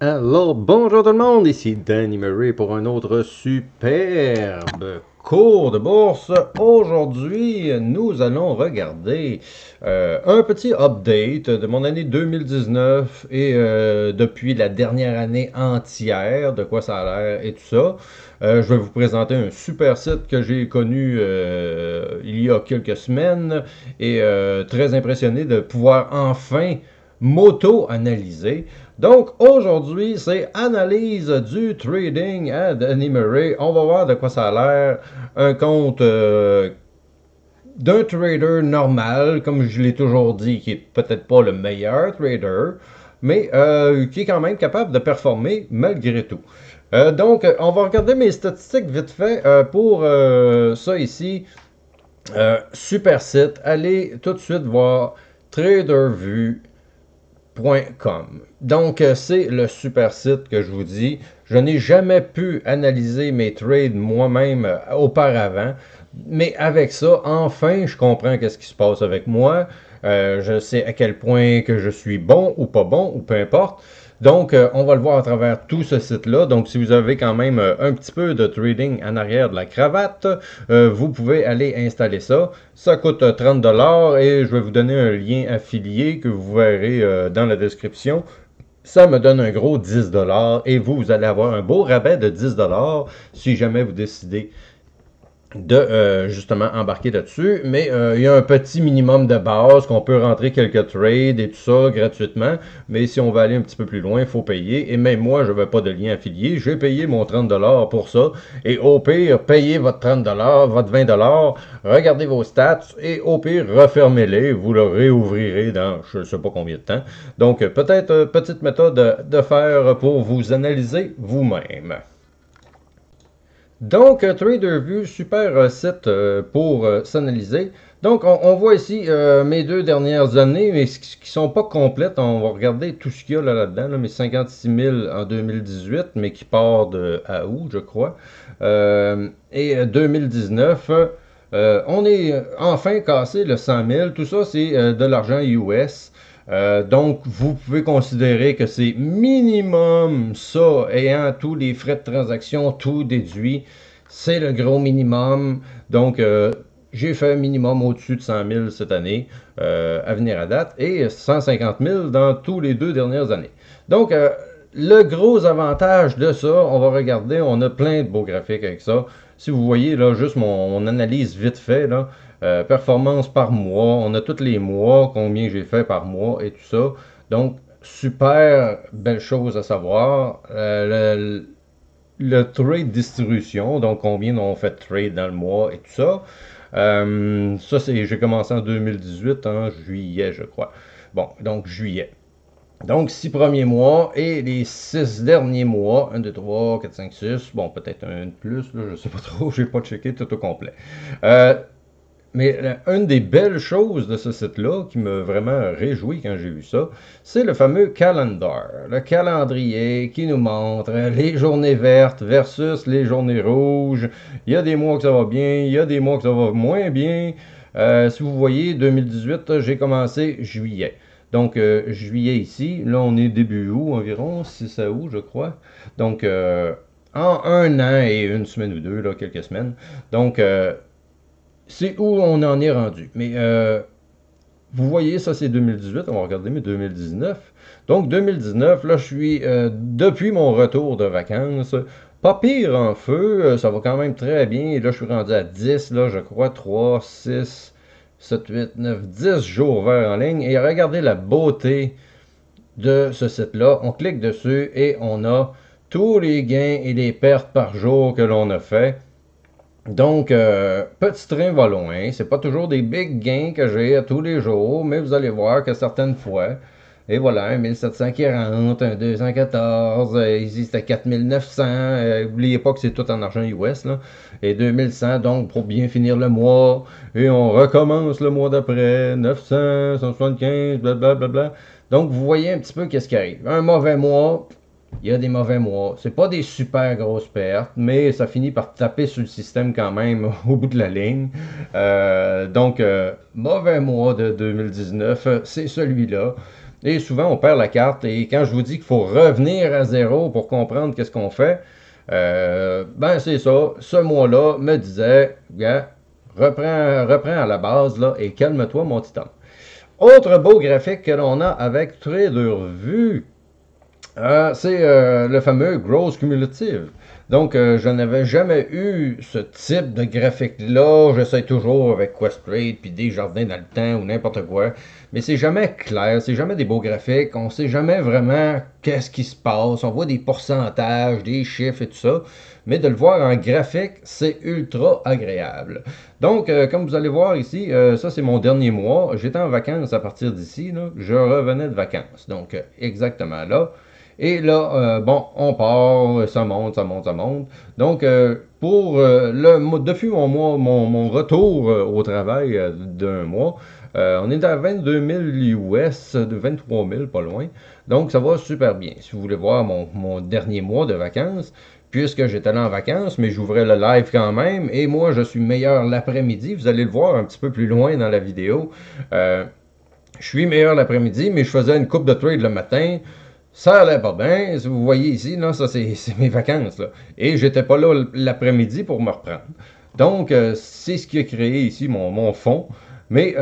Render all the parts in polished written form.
Alors, bonjour tout le monde, ici Danny Murray pour un autre superbe cours de bourse. Aujourd'hui, nous allons regarder un petit update de mon année 2019 et depuis la dernière année entière, de quoi ça a l'air et tout ça. Je vais vous présenter un super site que j'ai connu il y a quelques semaines et très impressionné de pouvoir enfin m'auto-analyser. Donc aujourd'hui, c'est analyse du trading à Danny Murray. On va voir de quoi ça a l'air. Un compte d'un trader normal, comme je l'ai toujours dit, qui est peut-être pas le meilleur trader, mais qui est quand même capable de performer malgré tout. Donc, on va regarder mes statistiques vite fait pour ça ici. Super site. Allez tout de suite voir TraderVue. Com. Donc, c'est le super site que je vous dis. Je n'ai jamais pu analyser mes trades moi-même auparavant, mais avec ça, enfin, je comprends qu'est-ce qui se passe avec moi. Je sais à quel point que je suis bon ou pas bon, ou peu importe. Donc, on va le voir à travers tout ce site-là. Donc, si vous avez quand même un petit peu de trading en arrière de la cravate, vous pouvez aller installer ça. Ça coûte 30 et je vais vous donner un lien affilié que vous verrez dans la description. Ça me donne un gros 10 et vous allez avoir un beau rabais de 10 si jamais vous décidez de justement embarquer là-dessus. Mais il y a un petit minimum de base qu'on peut rentrer quelques trades et tout ça gratuitement. Mais si on veut aller un petit peu plus loin, il faut payer. Et même moi, je ne veux pas de lien affilié. J'ai payé mon 30 pour ça. Et au pire, payez votre 30 votre 20 regardez vos stats et au pire, refermez-les. Vous le réouvrirez dans je ne sais pas combien de temps. Donc, peut-être petite méthode de faire pour vous analyser vous-même. Donc, TraderVue, super site pour s'analyser. Donc, on voit ici mes deux dernières années, mais qui ne sont pas complètes. On va regarder tout ce qu'il y a là-dedans, mes 56 000 en 2018, mais qui part de à août, je crois. Et 2019, on est enfin cassé le 100 000. Tout ça, c'est de l'argent US. Donc, vous pouvez considérer que c'est minimum ça, ayant tous les frais de transaction, tout déduit. C'est le gros minimum. Donc, j'ai fait un minimum au-dessus de 100 000 cette année, à venir à date, et 150 000 dans tous les deux dernières années. Donc, le gros avantage de ça, on va regarder, on a plein de beaux graphiques avec ça. Si vous voyez là, juste mon analyse vite fait, là, performance par mois, on a tous les mois, combien j'ai fait par mois et tout ça. Donc, super belle chose à savoir. Le trade distribution, donc combien on fait de trade dans le mois et tout ça. Ça, j'ai commencé en 2018, en juillet, je crois. Bon, donc juillet. Donc, 6 premiers mois et les 6 derniers mois, 1, 2, 3, 4, 5, 6, bon, peut-être un de plus, là, je sais pas trop, j'ai pas checké tout au complet. Euh, mais une des belles choses de ce site-là qui m'a vraiment réjoui quand j'ai vu ça, c'est le fameux calendar, le calendrier qui nous montre les journées vertes versus les journées rouges. Il y a des mois que ça va bien, il y a des mois que ça va moins bien. Si vous voyez, 2018, j'ai commencé juillet. Donc, juillet ici, là on est début août environ, 6 août je crois. Donc, en un an et une semaine ou deux, là, quelques semaines. Donc, c'est où on en est rendu. Mais vous voyez, ça c'est 2018, on va regarder mes 2019. Donc 2019, là je suis, depuis mon retour de vacances, pas pire en feu, ça va quand même très bien. Là je suis rendu à 10, là je crois, 3, 6, 7, 8, 9, 10 jours verts en ligne. Et regardez la beauté de ce site-là. On clique dessus et on a tous les gains et les pertes par jour que l'on a fait. Donc, petit train va loin. C'est pas toujours des big gains que j'ai à tous les jours, mais vous allez voir que certaines fois, et voilà, un 1740, un 214, ici c'était 4900. N'oubliez pas que c'est tout en argent US, là. Et 2100, donc pour bien finir le mois. Et on recommence le mois d'après, 900, 175, blablabla. Donc, vous voyez un petit peu qu'est-ce qui arrive. Un mauvais mois, il y a des mauvais mois. C'est pas des super grosses pertes, mais ça finit par taper sur le système quand même au bout de la ligne. Donc, mauvais mois de 2019, c'est celui-là. Et souvent, on perd la carte. Et quand je vous dis qu'il faut revenir à zéro pour comprendre qu'est-ce qu'on fait, ben c'est ça. Ce mois-là me disait, gars, reprends à la base là, et calme-toi, mon titan. Autre beau graphique que l'on a avec TraderVue, c'est le fameux Gross Cumulative. Donc, je n'avais jamais eu ce type de graphique-là. J'essaie toujours avec Questrade, puis des jardins dans le temps ou n'importe quoi. Mais c'est jamais clair, c'est jamais des beaux graphiques. On sait jamais vraiment qu'est-ce qui se passe. On voit des pourcentages, des chiffres et tout ça. Mais de le voir en graphique, c'est ultra agréable. Donc, comme vous allez voir ici, ça c'est mon dernier mois. J'étais en vacances à partir d'ici. Je revenais de vacances. Donc, exactement là. Et là, bon, on part, ça monte, ça monte, ça monte. Donc, depuis mon retour au travail d'un mois, on est à 22 000 US, de 23 000, pas loin. Donc, ça va super bien. Si vous voulez voir mon dernier mois de vacances, puisque j'étais là en vacances, mais j'ouvrais le live quand même, et moi, je suis meilleur l'après-midi. Vous allez le voir un petit peu plus loin dans la vidéo. Je suis meilleur l'après-midi, mais je faisais une coupe de trade le matin. Ça allait pas bien. Vous voyez ici, là, ça c'est mes vacances. Là. Et j'étais pas là l'après-midi pour me reprendre. Donc, c'est ce qui a créé ici mon fond. Mais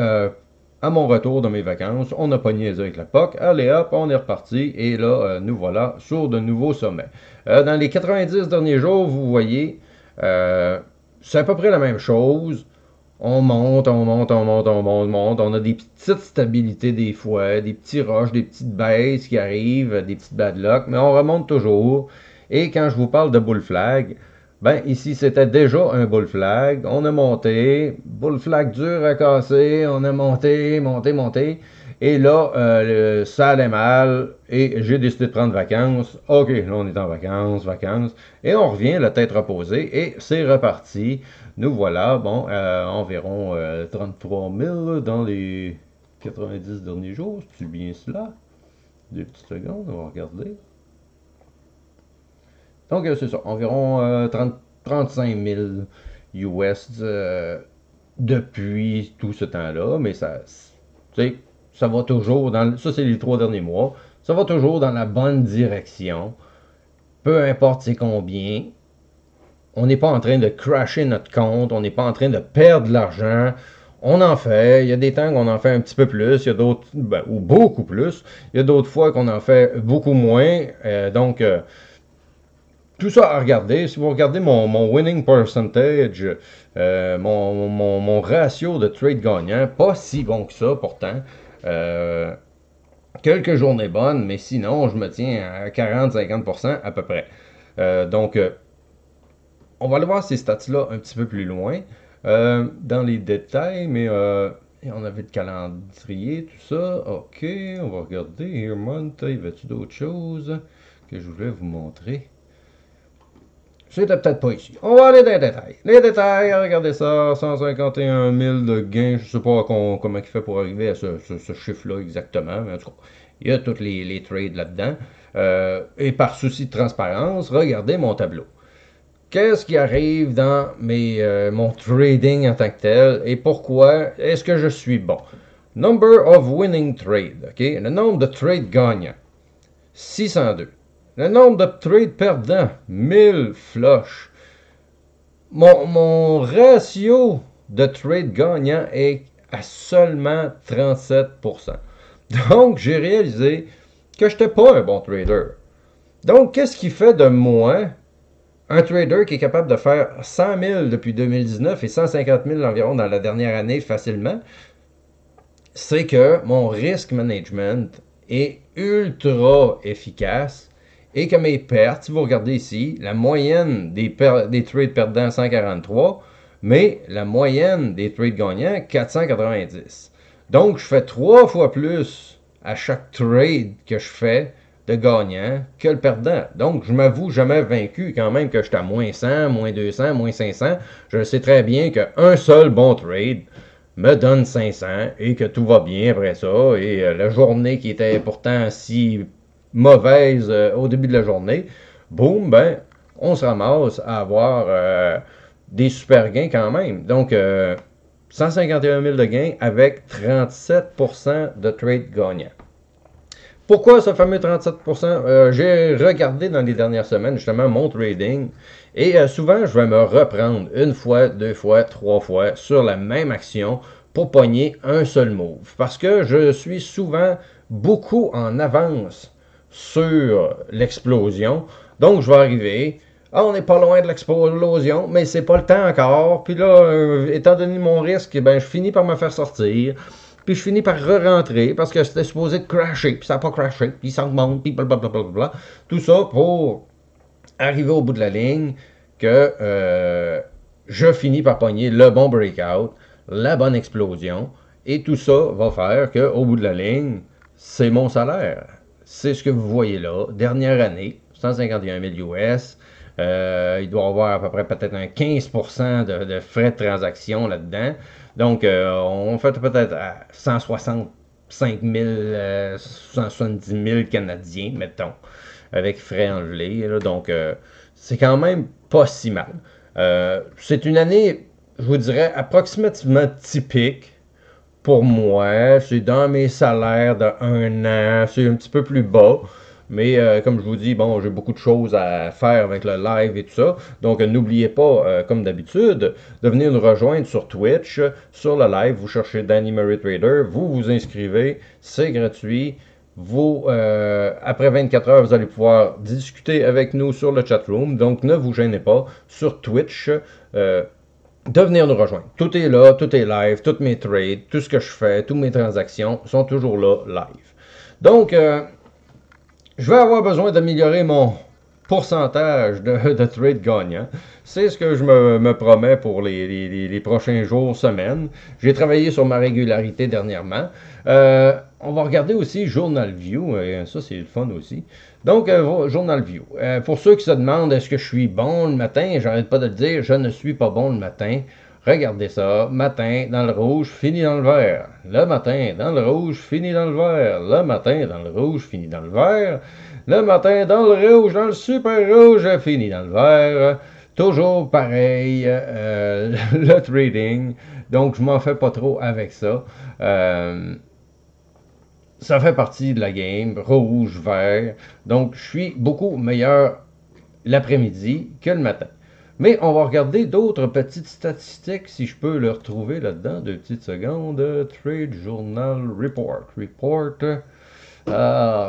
à mon retour de mes vacances, on a pas niaisé avec la POC. Allez hop, on est reparti. Et là, nous voilà sur de nouveaux sommets. Dans les 90 derniers jours, vous voyez, c'est à peu près la même chose. On monte, on monte, on monte, on monte, on monte. On a des petites stabilités des fois, des petits rushs, des petites baisses qui arrivent, des petites bad luck, mais on remonte toujours. Et quand je vous parle de bull flag, ben ici c'était déjà un bull flag. On a monté, bull flag dur à casser, on a monté, monté, monté. Et là, ça allait mal et j'ai décidé de prendre vacances. Ok, là on est en vacances, vacances. Et on revient la tête reposée et c'est reparti. Nous voilà, bon, environ 33 000 dans les 90 derniers jours. C'est bien cela? Deux petites secondes, on va regarder. Donc, c'est ça, environ 35 000 US depuis tout ce temps-là. Mais ça, tu sais, ça va toujours dans. Ça, c'est les 3 derniers mois. Ça va toujours dans la bonne direction. Peu importe c'est combien. On n'est pas en train de crasher notre compte, on n'est pas en train de perdre de l'argent. On en fait, il y a des temps qu'on en fait un petit peu plus, il y a d'autres, ben, ou beaucoup plus. Il y a d'autres fois qu'on en fait beaucoup moins. Donc, tout ça à regarder. Si vous regardez mon winning percentage, mon ratio de trade gagnant, pas si bon que ça pourtant. Euh, Quelques journées bonnes, mais sinon, je me tiens à 40-50% à peu près. Donc, on va aller voir ces stats-là un petit peu plus loin, dans les détails, mais on avait le calendrier, tout ça. Ok, on va regarder. Here month, y avait-tu d'autres choses que je voulais vous montrer? C'était peut-être pas ici. On va aller dans les détails. Les détails, regardez ça, 151 000 de gains. Je sais pas comment il fait pour arriver à ce chiffre-là exactement, mais en tout cas, il y a tous les trades là-dedans. Et par souci de transparence, regardez mon tableau. Qu'est-ce qui arrive dans mon trading en tant que tel et pourquoi est-ce que je suis bon? Number of winning trade, ok? Le nombre de trades gagnants, 602. Le nombre de trades perdants, 1000 flush. Mon ratio de trades gagnants est à seulement 37%. Donc, j'ai réalisé que je n'étais pas un bon trader. Donc, qu'est-ce qui fait de moi un trader qui est capable de faire 100 000 depuis 2019 et 150 000 environ dans la dernière année facilement? C'est que mon risk management est ultra efficace et que mes pertes, si vous regardez ici, la moyenne des trades perdants 143, mais la moyenne des trades gagnants 490. Donc je fais 3 fois plus à chaque trade que je fais de gagnant que le perdant. Donc je m'avoue jamais vaincu quand même que je suis à moins 100, moins 200, moins 500. Je sais très bien qu'un seul bon trade me donne 500 et que tout va bien après ça. Et la journée qui était pourtant si mauvaise au début de la journée, boum, ben, on se ramasse à avoir des super gains quand même. Donc, 151 000 de gains avec 37% de trade gagnant. Pourquoi ce fameux 37%? J'ai regardé dans les dernières semaines justement mon trading et souvent je vais me reprendre une fois, deux fois, trois fois sur la même action pour pogner un seul move. Parce que je suis souvent beaucoup en avance sur l'explosion. Donc je vais arriver. Ah, on n'est pas loin de l'explosion, mais c'est pas le temps encore. Puis là, étant donné mon risque, ben, je finis par me faire sortir. Puis je finis par re-rentrer parce que c'était supposé de crasher, puis ça n'a pas crashé, puis ça augmente, puis blablabla. Tout ça pour arriver au bout de la ligne que je finis par pogner le bon breakout, la bonne explosion, et tout ça va faire qu'au bout de la ligne, c'est mon salaire. C'est ce que vous voyez là. Dernière année, 151 000 US. Il doit y avoir à peu près peut-être un 15% de frais de transaction là-dedans. Donc, on fait peut-être à 165 000, 170 000 Canadiens, mettons, avec frais enlevés. Là. Donc, c'est quand même pas si mal. C'est une année, je vous dirais, approximativement typique pour moi. C'est dans mes salaires de 1 an. C'est un petit peu plus bas. Mais comme je vous dis, bon, j'ai beaucoup de choses à faire avec le live et tout ça. Donc n'oubliez pas, comme d'habitude, de venir nous rejoindre sur Twitch, sur le live. Vous cherchez Danny Murray Trader, vous vous inscrivez, c'est gratuit. Vous, après 24 heures, vous allez pouvoir discuter avec nous sur le chat room. Donc ne vous gênez pas sur Twitch. De venir nous rejoindre. Tout est là, tout est live, tous mes trades, tout ce que je fais, toutes mes transactions sont toujours là, live. Donc, je vais avoir besoin d'améliorer mon pourcentage de trade gagnant. C'est ce que je me promets pour les prochains jours, semaines. J'ai travaillé sur ma régularité dernièrement. On va regarder aussi Journal View. Ça, c'est le fun aussi. Donc, Journal View. Pour ceux qui se demandent est-ce que je suis bon le matin, j'arrête pas de le dire, je ne suis pas bon le matin. Regardez ça, matin dans le rouge, fini dans le vert. Le matin dans le rouge, fini dans le vert. Le matin dans le rouge, fini dans le vert. Le matin dans le rouge, dans le super rouge, fini dans le vert. Toujours pareil, le trading. Donc, je m'en fais pas trop avec ça. Ça fait partie de la game, rouge, vert. Donc, je suis beaucoup meilleur l'après-midi que le matin. Mais on va regarder d'autres petites statistiques, si je peux le retrouver là-dedans. 2 petites secondes. Trade Journal Report.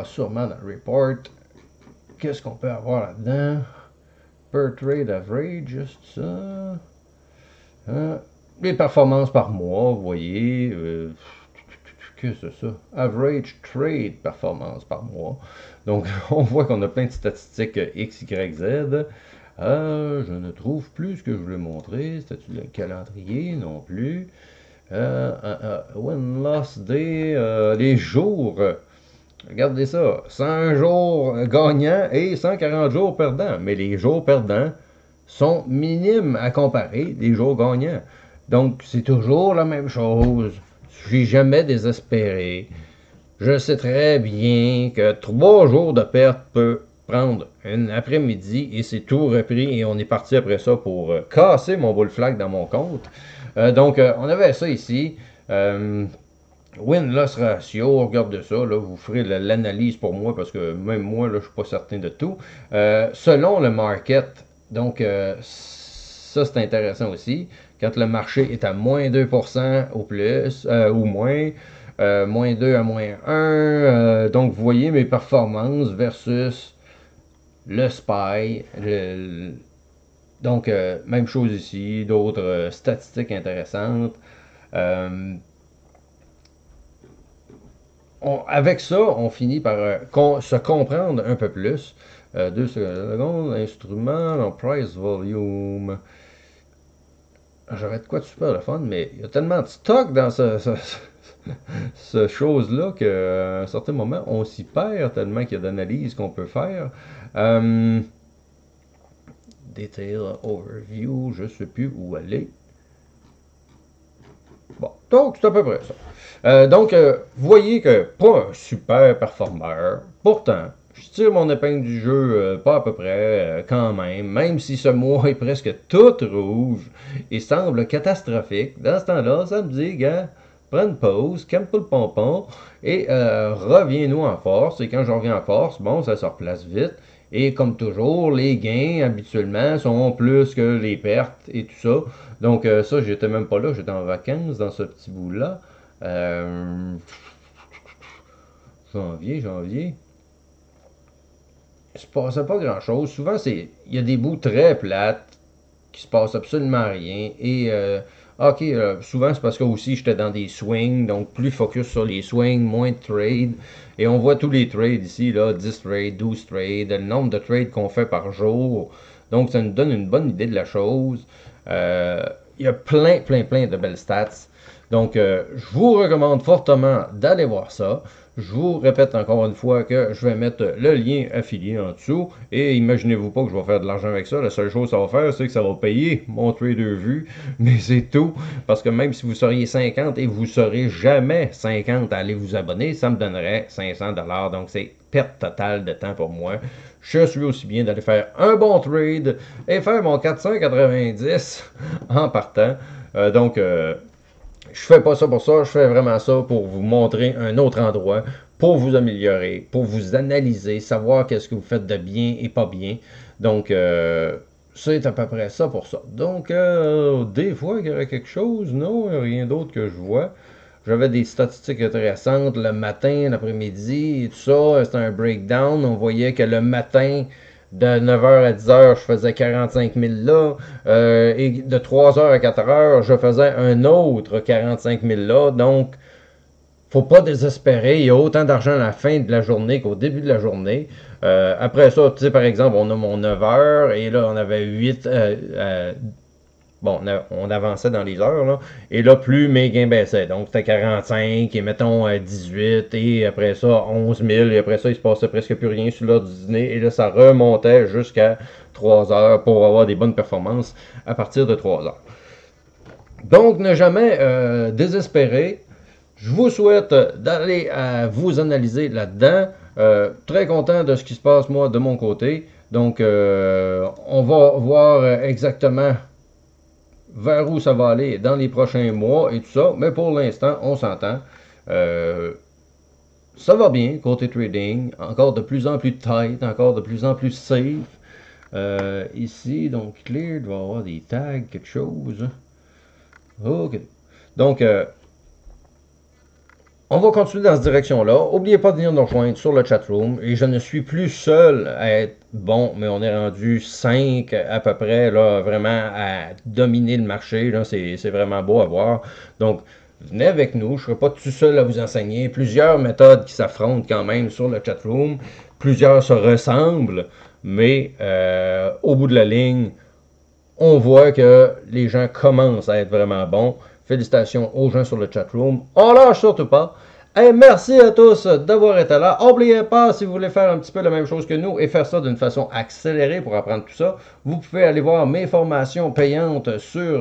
Sûrement dans le report. Qu'est-ce qu'on peut avoir là-dedans? Per trade average, juste ça. Les performances par mois, vous voyez. Qu'est-ce que c'est ça? Average trade performance par mois. Donc, on voit qu'on a plein de statistiques X, Y, Z. Je ne trouve plus ce que je voulais montrer. C'était le calendrier non plus. Win loss day, les jours. Regardez ça. 100 jours gagnants et 140 jours perdants. Mais les jours perdants sont minimes à comparer des jours gagnants. Donc, c'est toujours la même chose. Je suis jamais désespéré. Je sais très bien que 3 jours de perte peut prendre un après-midi et c'est tout repris et on est parti après ça pour casser mon bull flag dans mon compte. Donc, on avait ça ici. Win-loss ratio, regardez ça, là, vous ferez l'analyse pour moi parce que même moi, là, je ne suis pas certain de tout. Selon le market, donc ça c'est intéressant aussi, quand le marché est à moins 2% au plus, ou moins, moins 2 à moins 1, donc vous voyez mes performances versus le SPY, donc même chose ici, d'autres statistiques intéressantes. Avec ça, on finit par se comprendre un peu plus. 2 secondes, instrument, price volume. J'aurais de quoi de super le fun, mais il y a tellement de stock dans ce chose-là qu'à un certain moment, on s'y perd tellement qu'il y a d'analyses qu'on peut faire. Detail overview, je ne sais plus où aller. Bon, donc c'est à peu près ça. Donc, vous voyez que pas un super performeur. Pourtant, je tire mon épingle du jeu pas à peu près quand même si ce mois est presque tout rouge et semble catastrophique. Dans ce temps-là, ça me dit, gars, prends une pause, calme-toi le pompon et reviens-nous en force. Et quand je reviens en force, bon, ça se replace vite. Et comme toujours, les gains habituellement sont plus que les pertes et tout ça. Donc ça, j'étais même pas là, j'étais en vacances dans ce petit bout-là. Euh, janvier. Il se passait pas grand-chose. Souvent, il y a des bouts très plates qui se passe absolument rien. Et ok, souvent c'est parce que aussi j'étais dans des swings, donc plus focus sur les swings, moins de trades. Et on voit tous les trades ici, là, 10 trades, 12 trades, le nombre de trades qu'on fait par jour. Donc ça nous donne une bonne idée de la chose. Il y a plein de belles stats. Donc je vous recommande fortement d'aller voir ça. Je vous répète encore une fois que je vais mettre le lien affilié en dessous. Et imaginez-vous pas que je vais faire de l'argent avec ça. La seule chose que ça va faire, c'est que ça va payer mon trader vue. Mais c'est tout. Parce que même si vous seriez 50 et vous ne serez jamais 50 à aller vous abonner, ça me donnerait 500$. Donc c'est perte totale de temps pour moi. Je suis aussi bien d'aller faire un bon trade et faire mon 490 en partant. Je fais pas ça pour ça, je fais vraiment ça pour vous montrer un autre endroit, pour vous améliorer, pour vous analyser, savoir qu'est-ce que vous faites de bien et pas bien. Donc, c'est à peu près ça pour ça. Donc, des fois, il y aurait quelque chose, non, rien d'autre que je vois. J'avais des statistiques intéressantes le matin, l'après-midi et tout ça. C'était un breakdown. On voyait que le matin, de 9h à 10h, je faisais 45 000 là. Et de 3h à 4h, je faisais un autre 45 000 là. Donc, faut pas désespérer. Il y a autant d'argent à la fin de la journée qu'au début de la journée. Après ça, tu sais, par exemple, on a mon 9h et là, on avait 8, bon, on avançait dans les heures, là, et là, plus mes gains baissaient. Donc, c'était 45, et mettons 18, et après ça, 11 000, et après ça, il se passait presque plus rien sur l'heure du dîner, et là, ça remontait jusqu'à 3 heures pour avoir des bonnes performances à partir de 3 heures. Donc, ne jamais désespérer. Je vous souhaite d'aller vous analyser là-dedans. Très content de ce qui se passe, moi, de mon côté. Donc, on va voir exactement vers où ça va aller dans les prochains mois et tout ça. Mais pour l'instant, on s'entend. Euh, Ça va bien côté trading. Encore de plus en plus tight, encore de plus en plus safe. Ici, donc clear, il doit y avoir des tags, quelque chose. Ok. Donc, on va continuer dans cette direction-là. N'oubliez pas de venir nous rejoindre sur le chatroom. Et je ne suis plus seul à être bon, mais on est rendu 5 à peu près, là, vraiment à dominer le marché. Là, c'est vraiment beau à voir. Donc, venez avec nous. Je ne serai pas tout seul à vous enseigner. Plusieurs méthodes qui s'affrontent quand même sur le chatroom. Plusieurs se ressemblent, mais au bout de la ligne, on voit que les gens commencent à être vraiment bons. Félicitations aux gens sur le chatroom. On lâche surtout pas. Et merci à tous d'avoir été là. N'oubliez pas, si vous voulez faire un petit peu la même chose que nous et faire ça d'une façon accélérée pour apprendre tout ça, vous pouvez aller voir mes formations payantes sur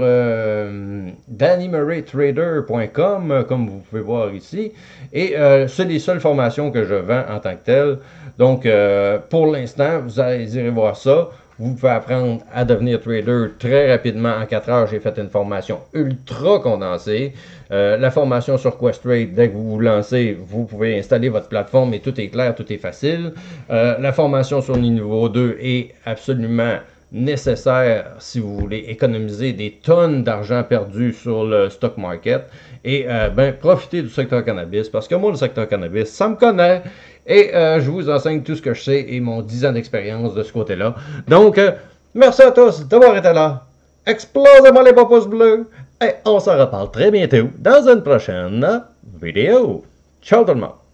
DannyMurrayTrader.com, comme vous pouvez voir ici. Et c'est les seules formations que je vends en tant que telles. Donc, pour l'instant, vous irez voir ça. Vous pouvez apprendre à devenir trader très rapidement. En 4 heures, j'ai fait une formation ultra condensée. La formation sur Questrade, dès que vous vous lancez, vous pouvez installer votre plateforme et tout est clair, tout est facile. La formation sur le niveau 2 est absolument nécessaire si vous voulez économiser des tonnes d'argent perdu sur le stock market et profiter du secteur cannabis parce que moi le secteur cannabis ça me connaît et je vous enseigne tout ce que je sais et mon 10 ans d'expérience de ce côté-là. Donc merci à tous d'avoir été là. Explosez-moi les beaux pouces bleus et on se reparle très bientôt dans une prochaine vidéo. Ciao tout le monde.